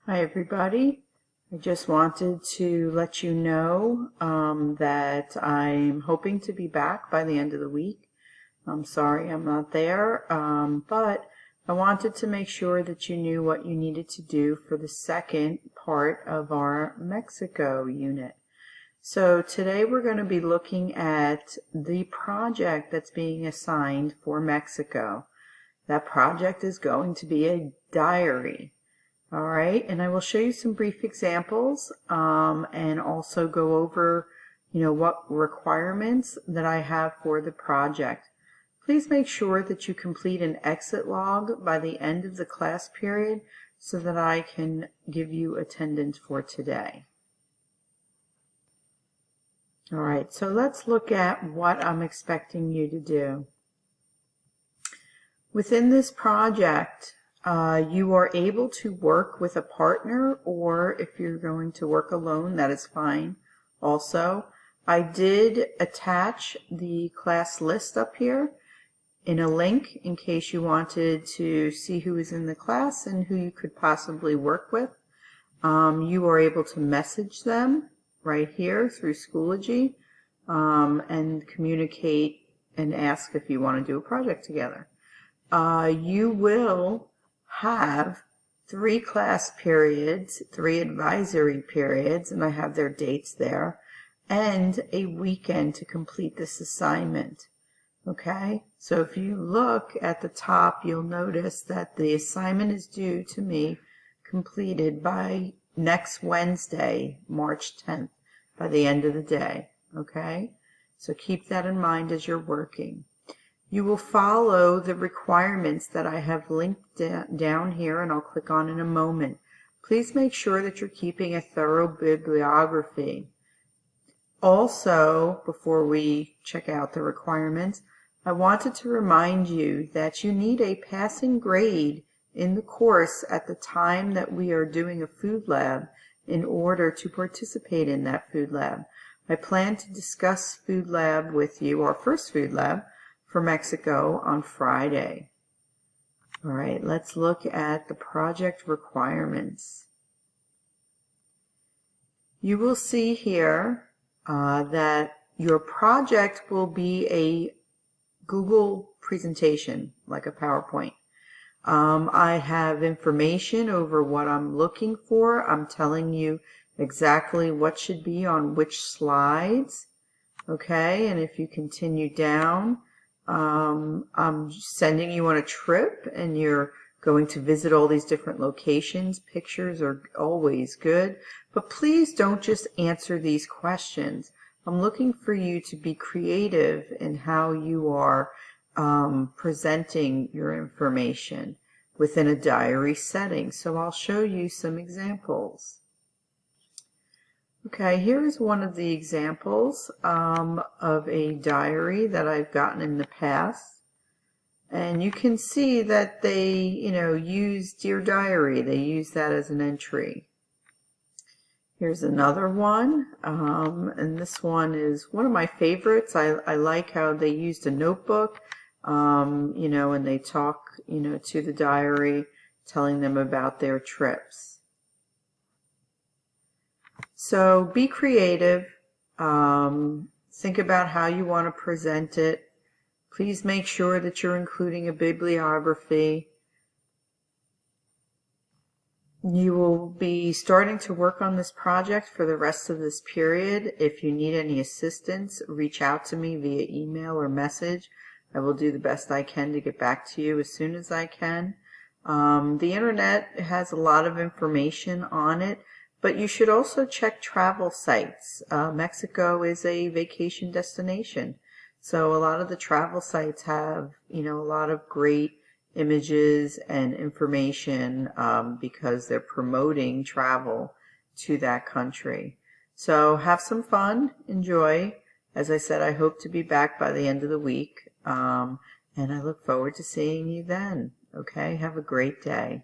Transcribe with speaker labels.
Speaker 1: Hi everybody. I just wanted to let you know that I'm hoping to be back by the end of the week. I'm sorry I'm not there, but I wanted to make sure that you knew what you needed to do for the second part of our Mexico unit. So today we're going to be looking at the project that's being assigned for Mexico. That project is going to be a diary. All right, and I will show you some brief examples and also go over, what requirements that I have for the project. Please make sure that you complete an exit log by the end of the class period so that I can give you attendance for today. All right, so let's look at what I'm expecting you to do. Within this project, you are able to work with a partner, or if you're going to work alone, that is fine also. I did attach the class list up here in a link in case you wanted to see who is in the class and who you could possibly work with. You are able to message them right here through Schoology and communicate and ask if you want to do a project together. You will have 3 class periods, 3 advisory periods, and I have their dates there, and a weekend to complete this assignment. Okay, so if you look at the top, you'll notice that the assignment is due to me completed by next Wednesday, March 10th, by the end of the day. Okay, so keep that in mind as you're working. You will follow the requirements that I have linked down here, and I'll click on in a moment. Please make sure that you're keeping a thorough bibliography. Also, before we check out the requirements, I wanted to remind you that you need a passing grade in the course at the time that we are doing a food lab in order to participate in that food lab. I plan to discuss food lab with you, our first food lab, for Mexico on Friday. All right, let's look at the project requirements. You will see here that your project will be a Google presentation, like a PowerPoint. I have information over what I'm looking for. I'm telling you exactly what should be on which slides. Okay, and if you continue down, I'm sending you on a trip and you're going to visit all these different locations. Pictures are always good, but please don't just answer these questions. I'm looking for you to be creative in how you are presenting your information within a diary setting. So I'll show you some examples. Okay, here's one of the examples of a diary that I've gotten in the past. And you can see that they, use Dear Diary. They use that as an entry. Here's another one, and this one is one of my favorites. I like how they used a notebook, and they talk, to the diary, telling them about their trips. So be creative. Think about how you want to present it. Please make sure that you're including a bibliography. You will be starting to work on this project for the rest of this period. If you need any assistance, reach out to me via email or message. I will do the best I can to get back to you as soon as I can. The internet has a lot of information on it, but you should also check travel sites. Mexico is a vacation destination, so a lot of the travel sites have, a lot of great images and information because they're promoting travel to that country. So have some fun, enjoy. As I said, I hope to be back by the end of the week, and I look forward to seeing you then. Okay, have a great day.